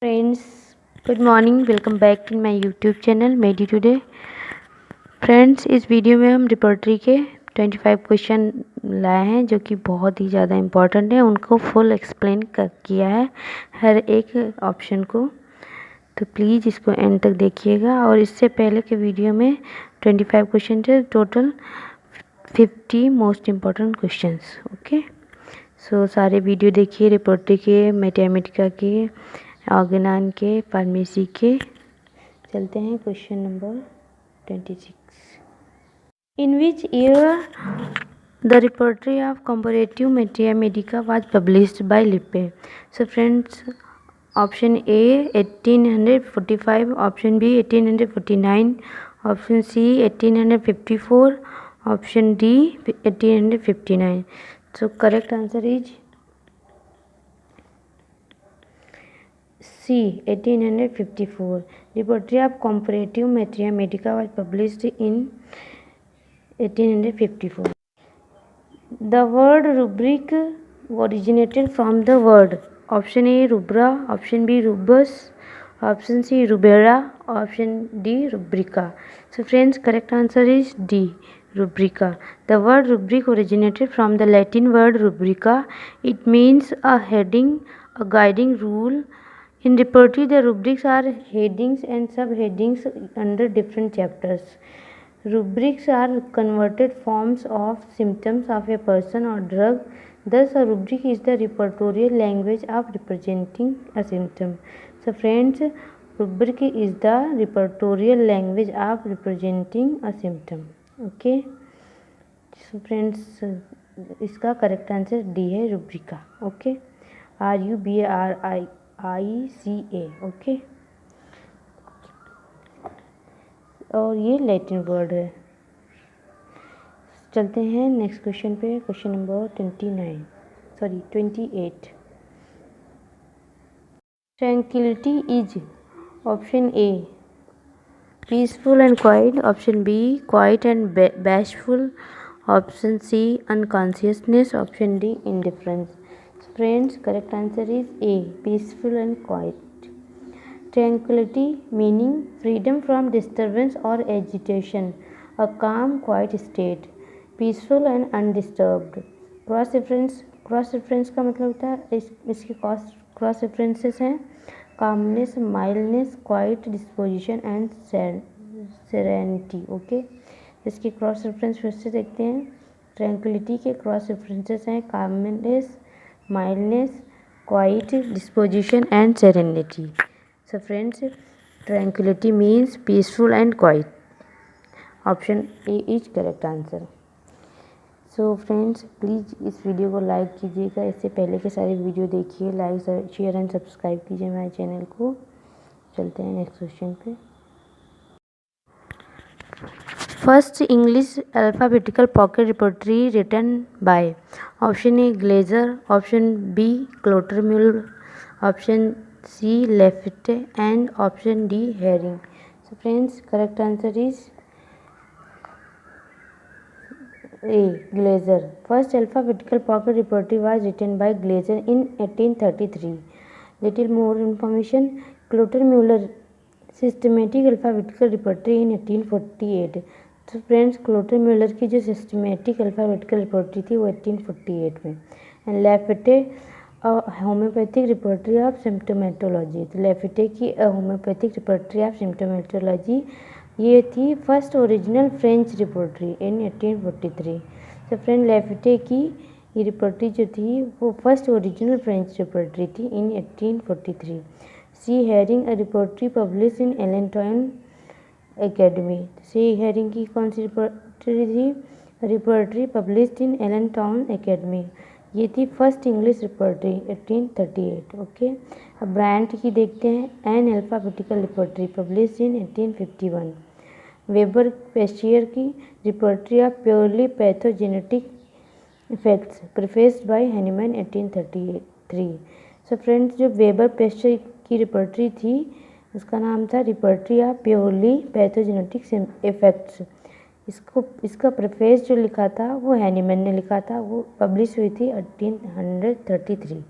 Friends, good morning. Welcome back to my YouTube channel Medi Today. Friends, इस video में हम repertory के 25 question लाए हैं जो कि बहुत ही ज़्यादा इम्पॉर्टेंट है। उनको फुल एक्सप्लेन किया है हर एक ऑप्शन को, तो प्लीज़ इसको एंड तक देखिएगा। और इससे पहले के वीडियो में 25 क्वेश्चन थे, total 50 most important questions. Okay, so सारे वीडियो देखिए, रिपोर्टरी के, मैथमेटिका के, ऑर्गेनान के, फार्मेसी के। चलते हैं question number 26। In which year the repertory of comparative mathematica was published by Lippe? So friends, option A 1845, option B 1849, option C 1854, option D 1859। So correct answer is C. 1854. Repertory of Comparative Mathematica was published in 1854. The word rubric originated from the word option A rubra, option B rubus, option C rubera, option D rubrica. So friends, correct answer is D, rubrica. The word rubric originated from the Latin word rubrica. It means a heading, a guiding rule. In repertory, the rubrics are headings and subheadings under different chapters. Rubrics are converted forms of symptoms of a person or drug. Thus, a rubric is the repertorial language of representing a symptom. So, friends, rubric is the repertorial language of representing a symptom. Okay. So, friends, इसका correct answer D है, rubrica. Okay. RUBRICA. Okay, और ये Latin word है। चलते हैं next question पे, question number 28। Tranquillity is option A peaceful and quiet, option B quiet and bashful, option C unconsciousness, option D indifference. Friends, correct answer is A, peaceful and quiet. Tranquility meaning freedom from disturbance or agitation, a calm, quiet state. Peaceful and undisturbed. Cross reference का मतलब होता है, इसके cross references हैं calmness, mildness, quiet disposition and serenity. Okay, इसके cross reference फिर से देखते हैं। ट्रैंक्विलिटी के क्रॉस रेफरेंसेस हैं calmness, mildness, quiet disposition and serenity. So friends, tranquility means peaceful and quiet. Option A is correct answer. So friends, please इस video को like कीजिएगा। इससे पहले के सारे वीडियो देखिए, लाइक शेयर एंड सब्सक्राइब कीजिए हमारे चैनल को। चलते हैं नेक्स्ट क्वेश्चन पे। First English alphabetical pocket repertory written by option A Glaser, option B Clotermüller, option C Laffitte and option D Herring. So friends, correct answer is A Glaser. First alphabetical pocket repertory was written by Glaser in 1833. Little more information. Clotermüller systematic alphabetical repertory in 1848. तो friends, क्लोटरम्यूलर की जो systematic alphabetical repertory थी वो 1848 में। And Lafitte homeopathic repertory of symptomatology, तो Lafitte की homeopathic repertory of symptomatology ये थी first original French repertory in 1843। तो फ्रेंड, लैफिटे की ये रिपोर्टरी जो थी वो फर्स्ट ओरिजिनल फ्रेंच रिपोर्टरी थी in 1843। C Hering a repertory publish in Allentown academy. C Hering की कौन सी रिपोर्टरी थी? Repertory published in Allentown academy, ये थी फर्स्ट इंग्लिश रिपोर्टरी 1838। ओके, अब ब्रांट की देखते हैं। An alphabetical repertory published in 1851। Weber Peschier की repertory of purely pathogenetic effects prefaced by Hahnemann 1833। So friends, जो वेबर पेशियर की रिपोर्टरी थी उसका नाम था repertory of purely pathogenetic effects. इसका प्रेफेस जो लिखा था वो हैनीमैन ने लिखा था, वो पब्लिश हुई थी 1833।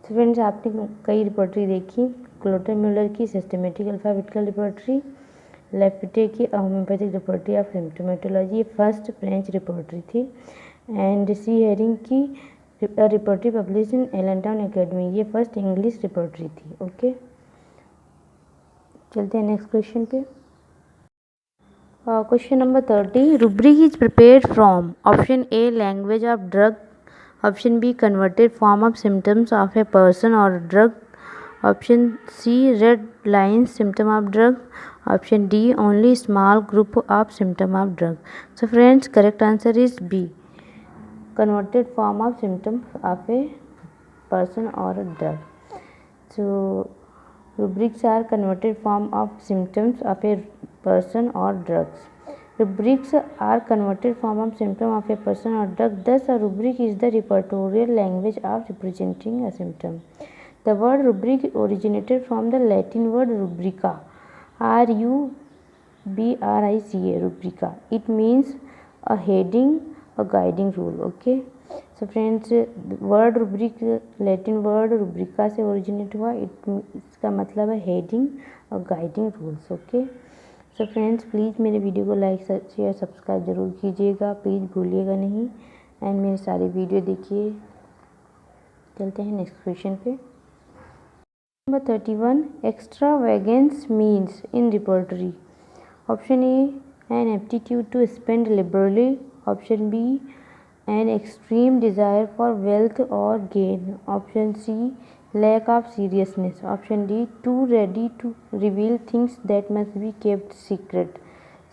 तो फ्रेंड्स, आपने कई रिपोर्टरी देखी, क्लोटर म्यूलर की सिस्टमेटिक अल्फाबेटिकल रिपोर्टरी, लेफिटे की होम्योपैथिक रिपोर्टरी ऑफ सिम्टोमेटोलॉजी, ये फर्स्ट फ्रेंच रिपोर्टरी थी, एंड सी हेरिंग की रिपोर्टरी पब्लिश इन एलेनटाउन एकेडमी, ये फर्स्ट इंग्लिश रिपोर्टरी थी। ओके, चलते हैं नेक्स्ट क्वेश्चन पे। Question number 30, rubric is prepared from option A language of drug, option B converted form of symptoms of a person or drug, option C red lines symptom of drug, option D only small group of symptom of drug. So friends, correct answer is B, converted form of symptoms of a person or a drug. So rubrics are converted form of symptoms of a person or drugs. Rubrics are converted form of symptom of a person or drug. Thus, a rubric is the repertorial language of representing a symptom. The word rubric originated from the Latin word rubrica, R-U-B-R-I-C-A, rubrica. It means a heading, a guiding rule. Okay. So friends, word rubric Latin word rubrica से originate हुआ, इसका मतलब है heading और guiding rules. Okay, so friends, please मेरे video को like share subscribe जरूर कीजिएगा, प्लीज़ भूलिएगा नहीं, एंड मेरी सारी वीडियो देखिए। चलते हैं नेक्स्ट क्वेश्चन पे। Number 31, extravagance means in repertory. Option A an aptitude to spend liberally, option B an extreme desire for wealth or gain, option C lack of seriousness, option D too ready to reveal things that must be kept secret.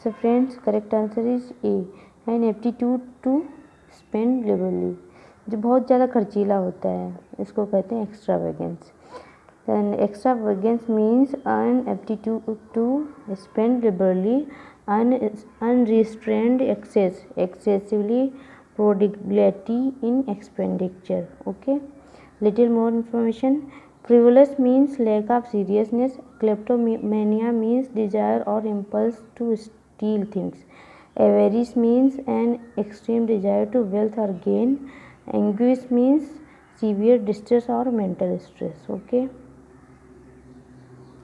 So friends, correct answer is A, an aptitude to spend liberally, जो बहुत ज़्यादा खर्चीला होता है, इसको कहते हैं extravagance. Then extravagance means an aptitude to spend liberally, unrestrained excess, excessively prodigality in expenditure. Okay, little more information. Frivolous means lack of seriousness. Kleptomania means desire or impulse to steal things. Avarice means an extreme desire to wealth or gain. Anguish means severe distress or mental stress. Okay,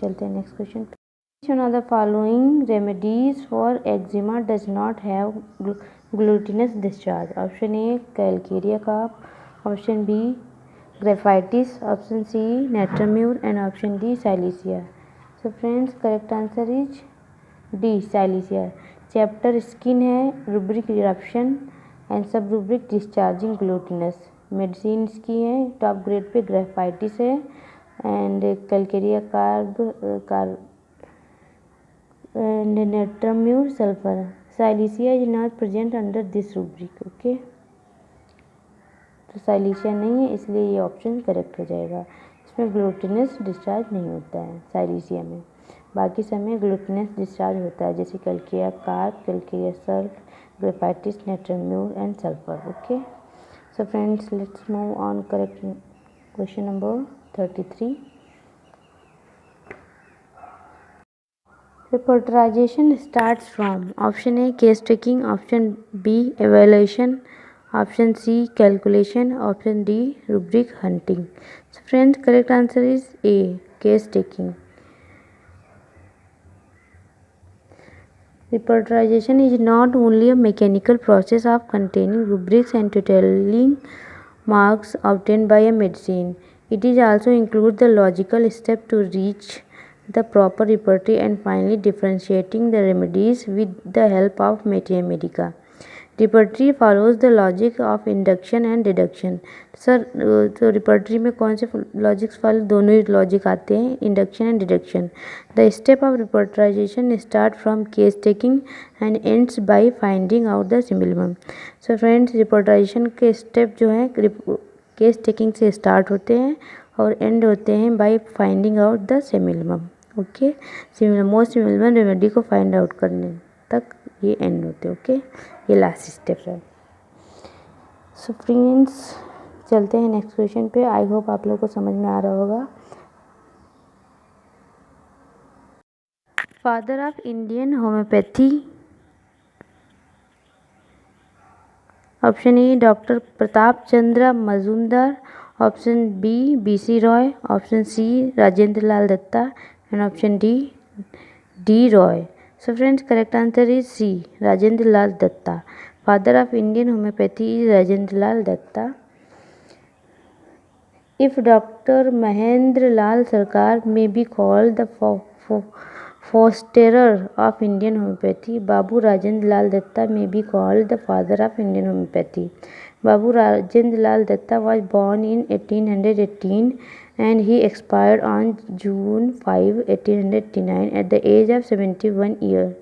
चलते हैं next question. Which one of the following remedies for eczema does not have glutinous discharge? Option A calcarea cough, option B graphitis, option C natramure, and option D silicea. So friends, correct answer is D silicea. Chapter skin है, rubric eruption and sub rubric discharging glutinous. Medicine इसकी है, top grade pay graphites है and Calcarea carb and natramure sulfur. Silicea is not present under this rubric. Okay, तो silicea नहीं है, इसलिए ये option correct हो जाएगा। इसमें ग्लूटिनस डिस्चार्ज नहीं होता है साइलिशिया में, बाकी सब में ग्लूटिनस डिस्चार्ज होता है, जैसे Calcarea carb, Calcarea sulph, graphites, natramure and sulphur. Okay, so friends, let's move on correct question number 33। Reporterization starts from option A case taking, option B evaluation, option C calculation, option D rubric hunting. So friends, correct answer is A, case taking. Reporterization is not only a mechanical process of containing rubrics and totaling marks obtained by a medicine. It is also includes the logical step to reach the proper repertory and finally differentiating the remedies with the help of mathematica. Repertory follows the logic of induction and deduction. Sir, तो repertory में कौन से logics follow? दोनों ही logic आते हैं, induction and deduction. The step of repertorization start from case taking and ends by finding out the similimum. So friends, repertorization के step जो है केस टेकिंग से स्टार्ट होते हैं और एंड होते हैं by finding out the similimum. Okay, most similimum remedy को फाइंड आउट करने तक ये एंड होते हैं। ओके, ये लास्ट स्टेप है। सो फ्रेंड्स, चलते हैं नेक्स्ट क्वेश्चन पे। आई होप आप लोग को समझ में आ रहा होगा। Father of Indian homeopathy, option A doctor Pratap Chandra Majumdar, Option B, B.C. Roy. Option C, Rajendra Lal Datta. And option D, D. Roy. So friends, correct answer is C, Rajendra Lal Datta. Father of Indian homeopathy is Rajendra Lal Datta. If Dr. Mahendra Lal Sarkar may be called the fosterer of Indian homeopathy, Babu Rajendra Lal Datta may be called the father of Indian homeopathy. Babu Rajendra Lal Datta was born in 1818 and he expired on June 5, 1889 at the age of 71 years,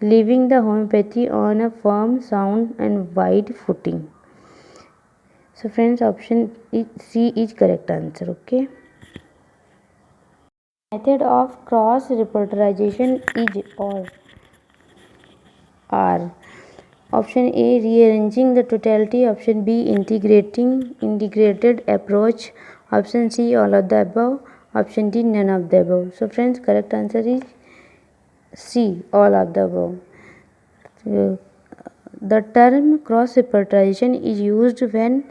leaving the homeopathy on a firm, sound and wide footing. So friends, option C is correct answer. Okay. Method of cross repertorization is or are. Option A, rearranging the totality. Option B, integrated approach. Option C, all of the above. Option D, none of the above. So friends, correct answer is C, all of the above. The term cross repertorization is used when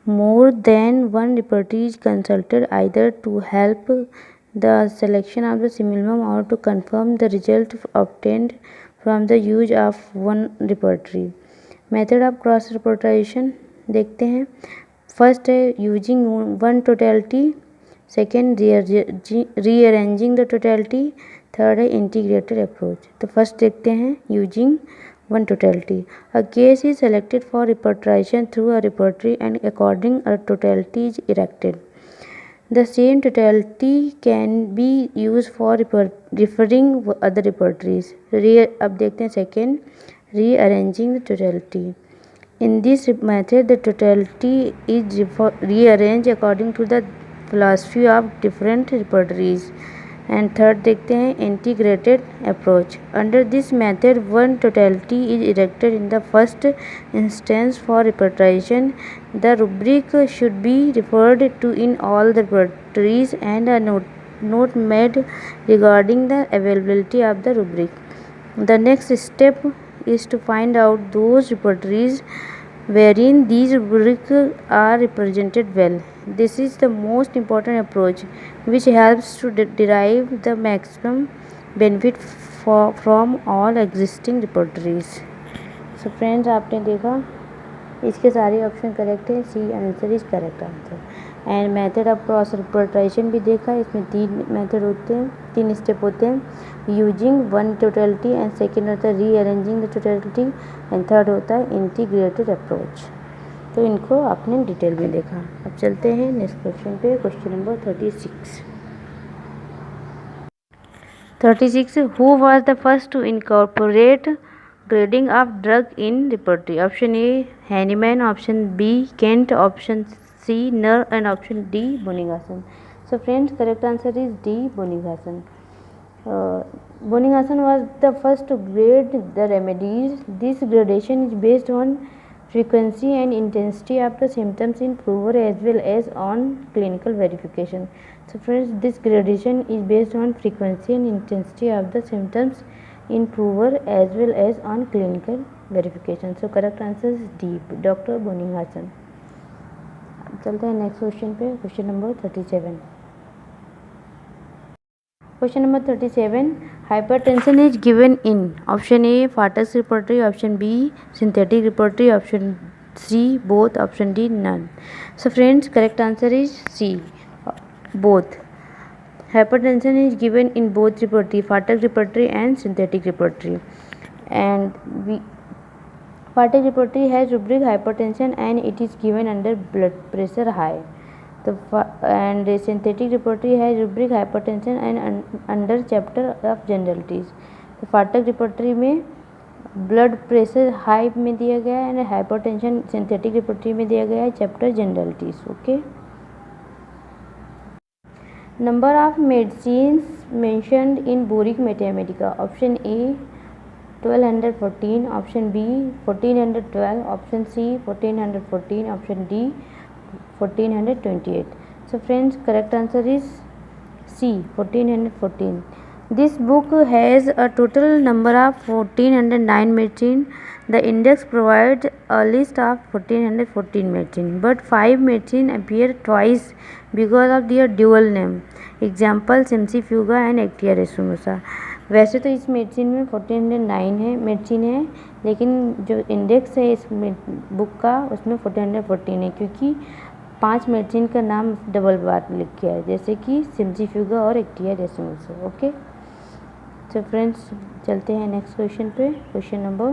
more than one repertory is consulted, either to help the selection of the simillimum or to confirm the result obtained from the use of one repertory. Method of cross repertorization देखते हैं. First है using one totality, second rearranging the totality, third है integrated approach. तो first देखते हैं using one totality. A case is selected for repertorization through a repertory and according a totality is erected. The same totality can be used for referring other repertories. अब देखते हैं second, rearranging the totality. In this method, the totality is rearranged according to the philosophy of different repertories. And third देखते हैं integrated approach. Under this method, one totality is erected in the first instance for repertorization. The rubric should be referred to in all the repertories and a note made regarding the availability of the rubric. The next step is to find out those repertories wherein these rubrics are represented well. This is the most important approach which helps to derive the maximum benefit from all existing repertories. So friends, आपने देखा इसके सारे option correct है. C answer is correct answer. And method of cross repertorization भी देखा. इसमें 3 method होते हैं, 3 स्टेप होते हैं. Using one totality and second होता है rearranging the totality and third होता है इंटीग्रेटेड अप्रोच. तो इनको आपने डिटेल में देखा. अब चलते हैं नेक्स्ट क्वेश्चन पे. Question number 36. Who was the first to incorporate grading of drug in repertory? Option A, Hahnemann. Option B, Kent. Option C, Nur. And option D, Bonninghausen. So friends, correct answer is D, Bonninghausen. Bonninghausen was the first to grade the remedies. This gradation is based on frequency and intensity of the symptoms in prover as well as on clinical verification. So friends, this gradation is based on frequency and intensity of the symptoms in prover as well as on clinical verification. So correct answer is D, Dr. Bonninghausen. चलते हैं next question पे. Question number 37. Question number 37. Hypertension is given in. Option A Phatak's repertory, option B synthetic repertory, option C both, option D none. So friends, correct answer is C, both. Hypertension is given in both repertory, Fatak repertory and synthetic repertory. And Fatak repertory has rubric hypertension and it is given under blood pressure high. And synthetic repertory has rubric hypertension and under chapter of generalities. तो फाटक repertory में blood pressure high में दिया गया है and hypertension synthetic repertory में दिया गया है chapter generalities. Okay. Number of medicines mentioned in Boric Mathematica. Option A 1214, option B 1412, option C 1414, option D 1428. So friends, correct answer is C 1414. This book has a total number of 1409 medicine. The index provides a list of 1414 medicine, but 5 medicine appear twice because of their dual name. Example Simsifuga and Actia resinosa. वैसे तो इस medicine में 1409 है medicine है, लेकिन जो index है इस बुक का उसमें 1414 है, क्योंकि 5 मेडिसिन का नाम डबल बार लिख के है, जैसे कि सिम्जीफ्यूगा और एक्टिया रेसिनोसा. ओके, तो फ्रेंड्स चलते हैं नेक्स्ट क्वेश्चन पे. Question number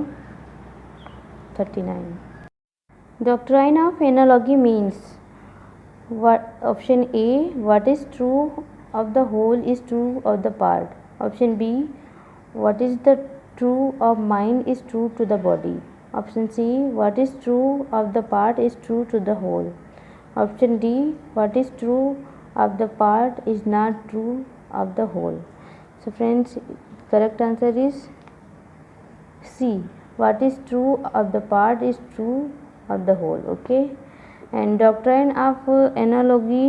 39. Doctrine of analogy means option A what is true of the whole is true of the part. Option B what is the true of mind is true to the body. Option C what is true of the part is true to the whole. Option D what is true of the part is not true of the whole. So friends, correct answer is C, what is true of the part is true of the whole. Okay, and doctrine of analogy,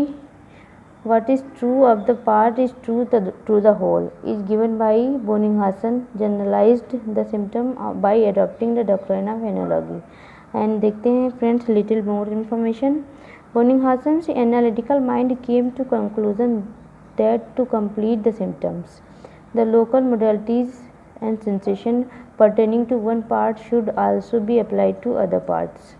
what is true of the part is true to the whole, is given by Bonninghausen, generalized the symptom by adopting the doctrine of analogy. And देखते हैं friends little more information. Bonninghausen's analytical mind came to conclusion that to complete the symptoms, the local modalities and sensation pertaining to one part should also be applied to other parts.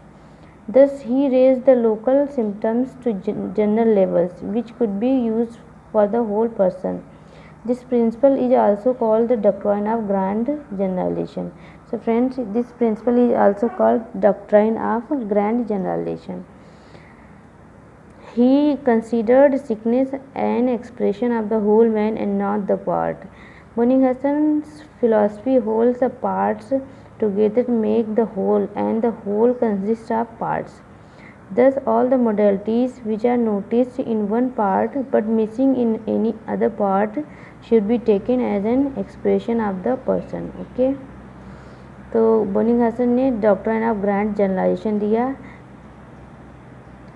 Thus, he raised the local symptoms to general levels, which could be used for the whole person. This principle is also called the doctrine of grand generalization. So, friends, this principle is also called doctrine of grand generalization. He considered sickness an expression of the whole man and not the part. Bonninghausen's philosophy holds the parts together make the whole, and the whole consists of parts. Thus, all the modalities which are noticed in one part but missing in any other part should be taken as an expression of the person. Okay, तो बोनिंगहसन ने doctrine of grand generalisation दिया.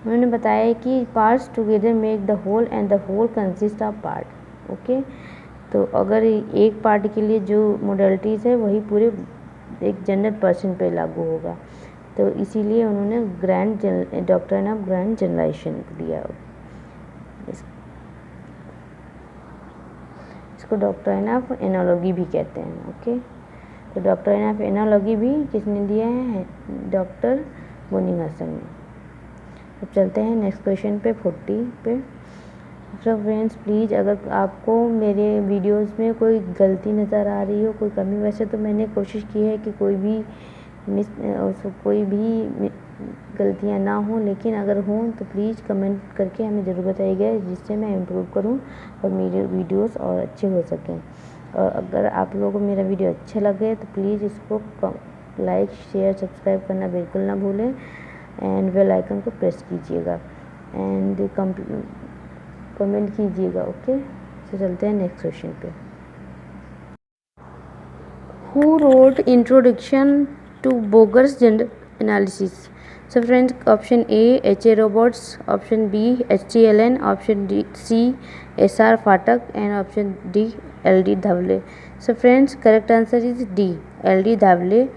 उन्होंने बताया कि parts together make the whole and the whole consist of part. Okay, तो अगर एक part के लिए जो मोडलिटीज़ है वही पूरे एक जनरल पर्सन पे लागू होगा, तो इसीलिए उन्होंने grand doctrine of grand generalisation दिया. इसको डॉक्ट्राइन ऑफ एनालॉजी भी कहते हैं. ओके, तो डॉक्ट्राइन ऑफ एनालॉजी भी किसने दिया है? डॉक्टर बोनिंगहसन ने. अब चलते हैं नेक्स्ट क्वेश्चन पे 40 पे. तो फ्रेंड्स प्लीज़, अगर आपको मेरे वीडियोस में कोई गलती नज़र आ रही हो, कोई कमी, वैसे तो मैंने कोशिश की है कि कोई भी गलतियां ना हो, लेकिन अगर हों तो प्लीज़ कमेंट करके हमें ज़रूर बताइएगा, जिससे मैं इम्प्रूव करूं और मेरे वीडियोस और अच्छे हो सकें. और अगर आप लोगों को मेरा वीडियो अच्छा लगे तो प्लीज़ इसको लाइक शेयर सब्सक्राइब करना बिल्कुल ना भूलें, एंड बेल आइकन को प्रेस कीजिएगा एंड कमेंट कीजिएगा. ओके, तो चलते हैं नेक्स्ट क्वेश्चन पे. Who wrote introduction to Boger's general analysis? So friends, option A H.A. Roberts, option B H.T. Allen, option C S.R. Phatak and option D L.D. Dhawale. So friends, correct answer is D L.D. Dhawale.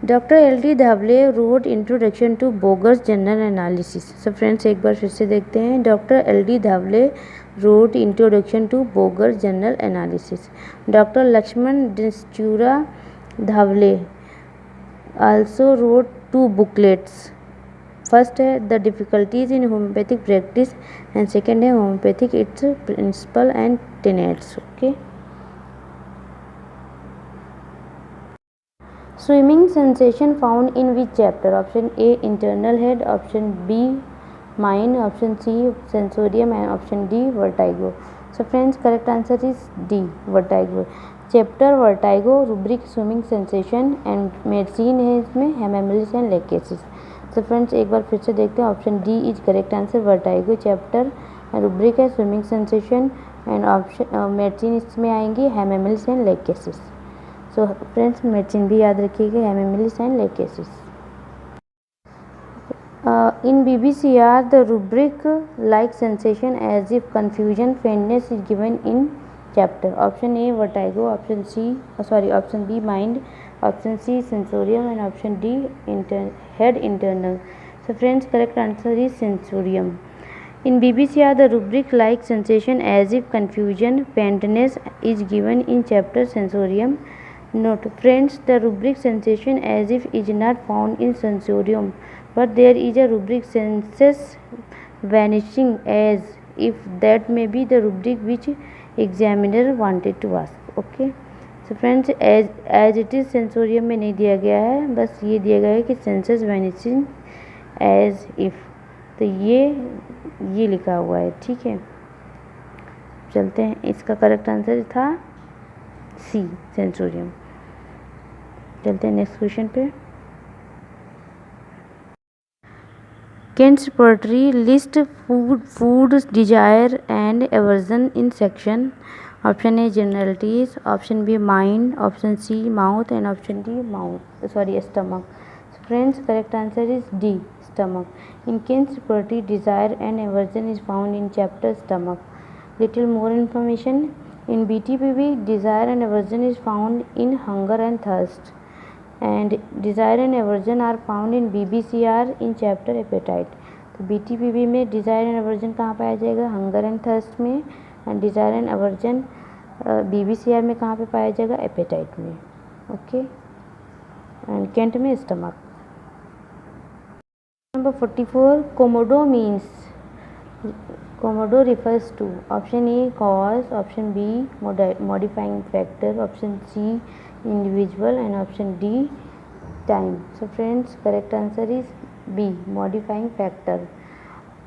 Doctor L.D. Dhawale wrote introduction to Boger's general analysis. So friends, एक बार फिर से देखते हैं. Doctor L.D. Dhawale wrote introduction to Boger's general analysis. Doctor Laxman डिस्चूरा Dhawale also wrote 2 booklets. First है the difficulties in homeopathic practice and second है homeopathic its principle and tenets. Okay, swimming sensation found in which chapter? Option A internal head, option B mind, option C sensorium and option D vertigo. So friends, correct answer is D vertigo. Chapter vertigo rubric swimming sensation and medicine है, इसमें hamamelis and lachesis. So friends, एक बार फिर से देखते हैं. Option D is correct answer. Vertigo chapter rubric है swimming sensation and option medicine इसमें आएंगी hamamelis and lachesis. So friends, medicine भी याद रखिएगा, hamamelis and lachesis. In BBCR, the rubric like sensation as if confusion, faintness is given in chapter? Option A vertigo, option B mind, option C sensorium, and option D head internal. So friends, correct answer is sensorium. In BBCR, the rubric like sensation as if confusion, faintness is given in chapter sensorium. Note, friends, the rubric sensation as if is not found in sensorium, but there is a rubric senses vanishing as if. That may be the rubric which examiner wanted to ask. Okay. So friends, as it is sensorium में नहीं दिया गया है, बस ये दिया गया है कि senses vanishing as if. तो ये लिखा हुआ है, ठीक है. चलते हैं, इसका करेक्ट आंसर था सी सेंसोरियम. चलते हैं नेक्स्ट क्वेश्चन पे. Kent's poetry list food desire and aversion in section. Option A generalities, option B mind, option C mouth, and option D stomach. So friends, correct answer is D stomach. In Kent's poetry, desire and aversion is found in chapter stomach. Little more information. In BTPB, desire and aversion is found in hunger and thirst, and desire and aversion are found in BBCR in chapter appetite. तो BTPB में desire and aversion कहाँ पाया जाएगा? hunger and thirst में. and desire and aversion BBCR में कहाँ पे पाया जाएगा? appetite में. ओके. and Kent में stomach. Number 44, Komodo means. Komodo refers to option A cause, option B modifying factor, option C individual, and option D time. So friends, correct answer is B modifying factor.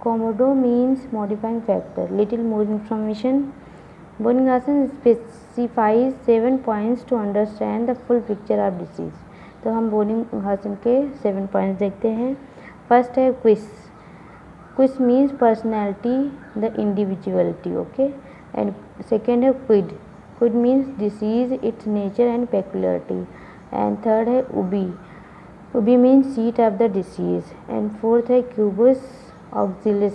Komodo means modifying factor. Little more information. Bonninghausen specifies 7 points to understand the full picture of disease. तो हम बोनिंगहासन के 7 points देखते हैं. First है quis. Quis means personality, the individuality. Okay. And second है quid. Quid means disease, its nature and peculiarity. And third है ubi. Ubi means seat of the disease. And fourth है quibus ऑक्सिलिस.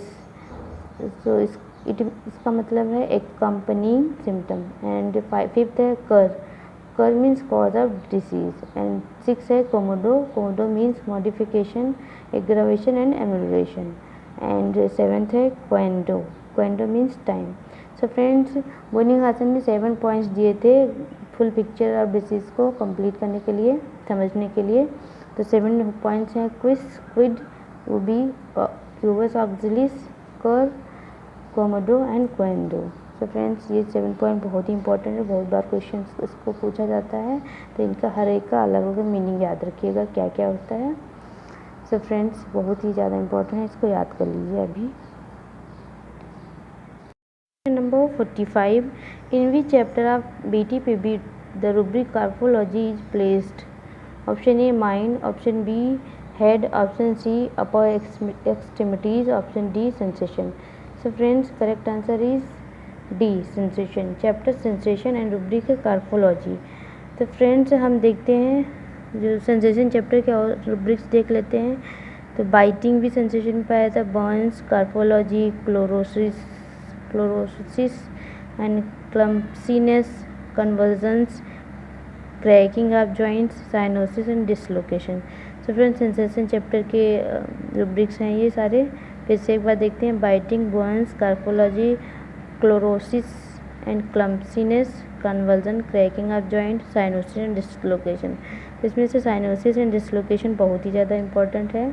सो इसका मतलब है एक्कम्पनिंग symptom. And fifth है cur. Cur means cause of disease. And six है quomodo. Quomodo means modification, aggravation and emulation. And seventh है quando. Quando means time. So friends, Boenninghausen ने 7 points दिए थे फुल पिक्चर ऑफ डिसीज़ को complete करने के लिए, समझने के लिए. तो 7 पॉइंट्स हैं क्विज, क्विड, उबी, क्यूबस ऑक्सिलिस, कर, कोमोडो एंड क्वेंडो. सो फ्रेंड्स, ये 7 पॉइंट बहुत ही इंपॉर्टेंट है. बहुत बार क्वेश्चन इसको पूछा जाता है, तो इनका हर एक का अलग अलग मीनिंग याद रखिएगा क्या क्या होता है. सो फ्रेंड्स, बहुत ही ज़्यादा इंपॉर्टेंट है, इसको याद कर लीजिए अभी. Number 45, in which chapter of BTPB the rubric carphology is placed. Option A mind, option B head, option C upper extremities, option D sensation. So friends, correct answer is D sensation. Chapter sensation and rubric carphology. तो friends, हम देखते हैं जो sensation chapter के और rubrics देख लेते हैं. तो बाइटिंग भी सेंसेशन में पाया था. Burns, carphology, chlorosis and clumsiness, convergence, cracking of joints, cyanosis and dislocation. So friends, sensation chapter के रूब्रिक्स हैं ये सारे. फिर से एक बार देखते हैं. Biting, burns, carphology, chlorosis and clumsiness, conversion, cracking of joint, cyanosis and dislocation. इसमें से साइनोसिस एंड डिसलोकेशन बहुत ही ज़्यादा इंपॉर्टेंट है.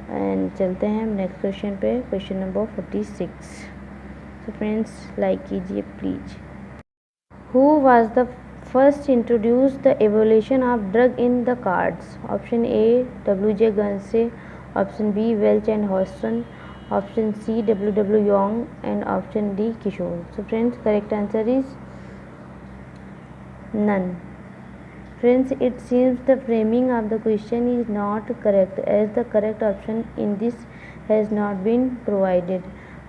एंड चलते हैं हम नेक्स्ट क्वेश्चन पे. Question number 46. तो फ्रेंड्स, लाइक कीजिए please. Who was the first introduce the evolution of drug in the cards. Option A WJ Guernsey, option B Welch and Houston, option C W Young, and option D Kishore. So friends, correct answer is none. Friends, it seems the framing of the question is not correct, as the correct option in this has not been provided.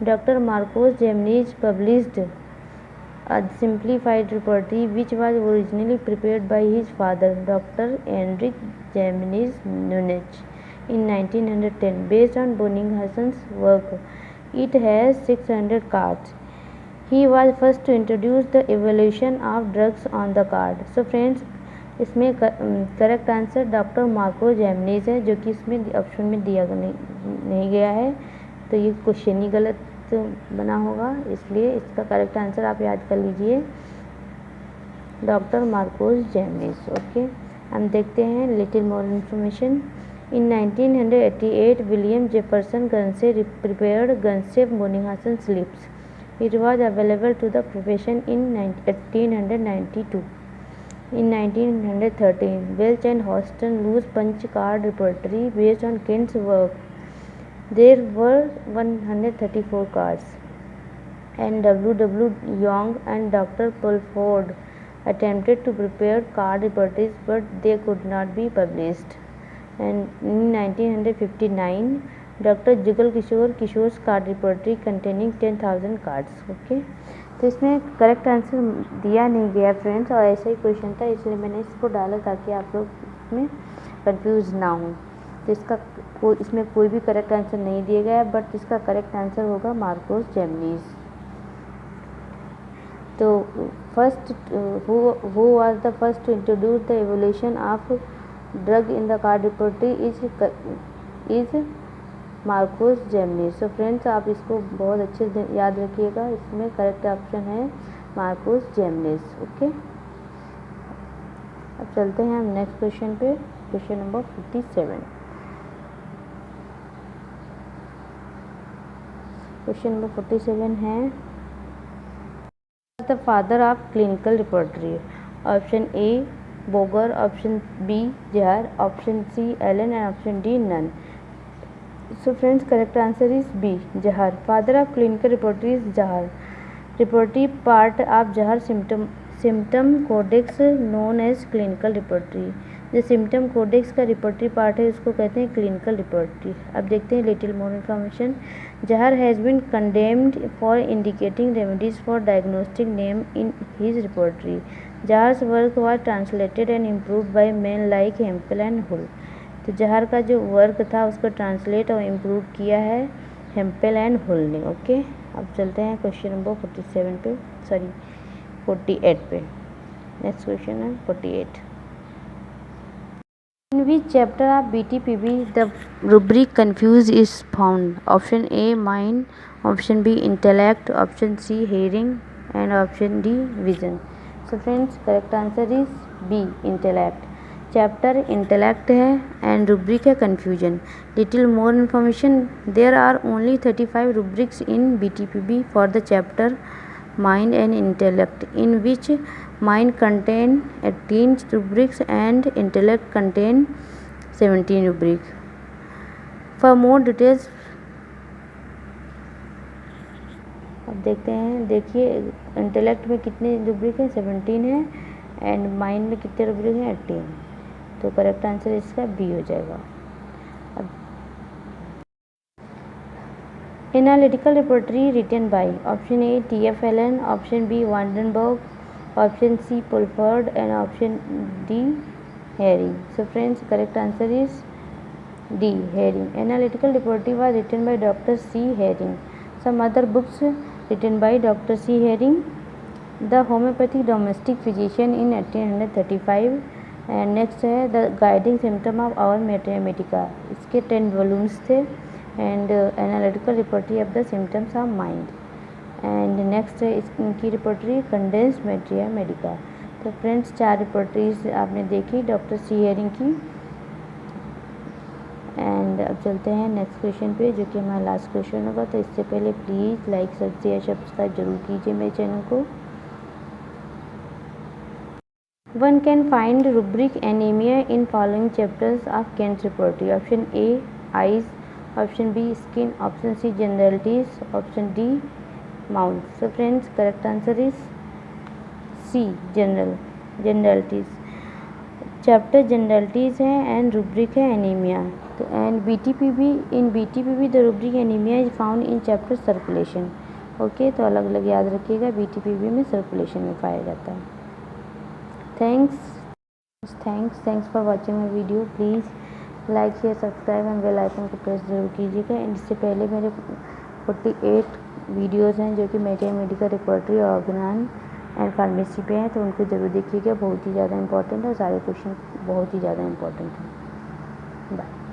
Dr. Marcos Gimenez published a simplified repertory which was originally prepared by his father, Dr. Enrique Gimenez Nunes, in 1910 based on Bonninghausen's work. It has 600 cards. He was first to introduce the evolution of drugs on the card. So friends, इसमें correct answer doctor Marco Jimenez है, जो कि इसमें option में दिया नहीं गया है, तो ये क्वेश्चन ही गलत बना होगा, इसलिए इसका करेक्ट आंसर आप याद कर लीजिए, डॉक्टर मार्कोस जैमनीज। ओके, हम देखते हैं little more information. In 1988 William Jefferson Guernsey prepared Guernsey's Boenninghausen slips. It was available to the profession in 1892. In 1913, Welch and Houston loose punch card repertory based on Kent's work. There were 134 cards, and W. Young and Dr. Pulford attempted to prepare card repertories, but they could not be published. And in 1959, doctor Jugal Kishore card repertory containing 10,000 cards. Okay, तो इसमें correct answer दिया नहीं गया friends, और ऐसा ही question था, इसलिए मैंने इसको डाला ताकि आप लोग इसमें कंफ्यूज ना हो। तो इसमें कोई भी करेक्ट आंसर नहीं दिया गया है, बट इसका करेक्ट आंसर होगा मार्कोस जैमनीज। तो first who was the first to introduce the evolution of drug in the card repertory is Marcos Jimenez. So friends, आप इसको बहुत अच्छे से याद रखिएगा, इसमें करेक्ट ऑप्शन है मार्कोस जैमनीज। ओके, अब चलते हैं हम नेक्स्ट क्वेश्चन पे, क्वेश्चन नंबर 47। क्वेश्चन नंबर 47 है the father of clinical repertory. Option A Boger, option B Jahr, option C Allen and option D none. So friends, correct answer is B, Jahar. Father of clinical repertory is Jahar. Repertory part of Jahar symptom codex known as clinical repertory. जो symptom codex का repertory part है उसको कहते हैं clinical repertory. अब देखते हैं little more information. Jahr has been condemned for indicating remedies for diagnostic name in his repertory. Jahr's work was translated and improved by man like Hempel and Hull. तो Jahr का जो work था उसको translate और improve किया है हेम्पल and हुल ने। Okay, अब चलते हैं क्वेश्चन नंबर 47 पे, सॉरी 48 पे। नेक्स्ट क्वेश्चन है 48। In which chapter of BTPB the rubric confuse is found. Option A mind, option B intellect, option C hearing and option D vision. So friends, correct answer is B intellect. Chapter intellect है and rubric है confusion. Little more information, there are only 35 rubrics in BTPB for the chapter mind and intellect, in which mind contain 18 rubrics and intellect contain 17 rubric. For more details, अब देखते हैं, देखिए intellect में कितने rubric हैं, 17 है, and mind में कितने रुब्रिक हैं, 18। तो करेक्ट आंसर इसका बी हो जाएगा। अब analytical repertory written by option A TF Allen, option B Vandenburg, option C Pulford and option D Hering. So friends, correct answer is D Hering. Analytical repertory was written by doctor C Hering. Some other books written by doctor C Hering, the homeopathic domestic physician in 1835। And next है the guiding symptom of our mathematica, इसके 10 volumes थे। And analytical repertory of the symptoms of mind. And next है इनकी repertory condensed मैटेरिया Medica. तो friends, 4 repertories आपने देखी doctor C herring की। And अब चलते हैं नेक्स्ट क्वेश्चन पे, जो कि हमारा लास्ट क्वेश्चन होगा। तो इससे पहले प्लीज़ लाइक, सब्सक्राइब जरूर कीजिए मेरे चैनल को। One can find rubric anemia in following chapters of Kent's repertory. Option A eyes, option B skin, option C generalities, option D mouth. So friends, correct answer is C generalities. Chapter generalities है and rubric है anaemia. तो and BTPB the rubric anaemia is found in chapter circulation. Okay, तो अलग अलग याद रखिएगा, BTPB में circulation में पाया जाता है। Thanks for watching my video. Please like share subscribe and bell icon को प्रेस जरूर कीजिएगा। एंड इससे पहले मेरे 48 वीडियोज़ हैं जो कि मेडिकल रिपोर्टरी ऑर्गेनान एंड फार्मेसी पे हैं, तो उनको ज़रूर देखिएगा, बहुत ही ज़्यादा इंपॉर्टेंट है और सारे क्वेश्चन बहुत ही ज़्यादा इंपॉर्टेंट हैं। बाय।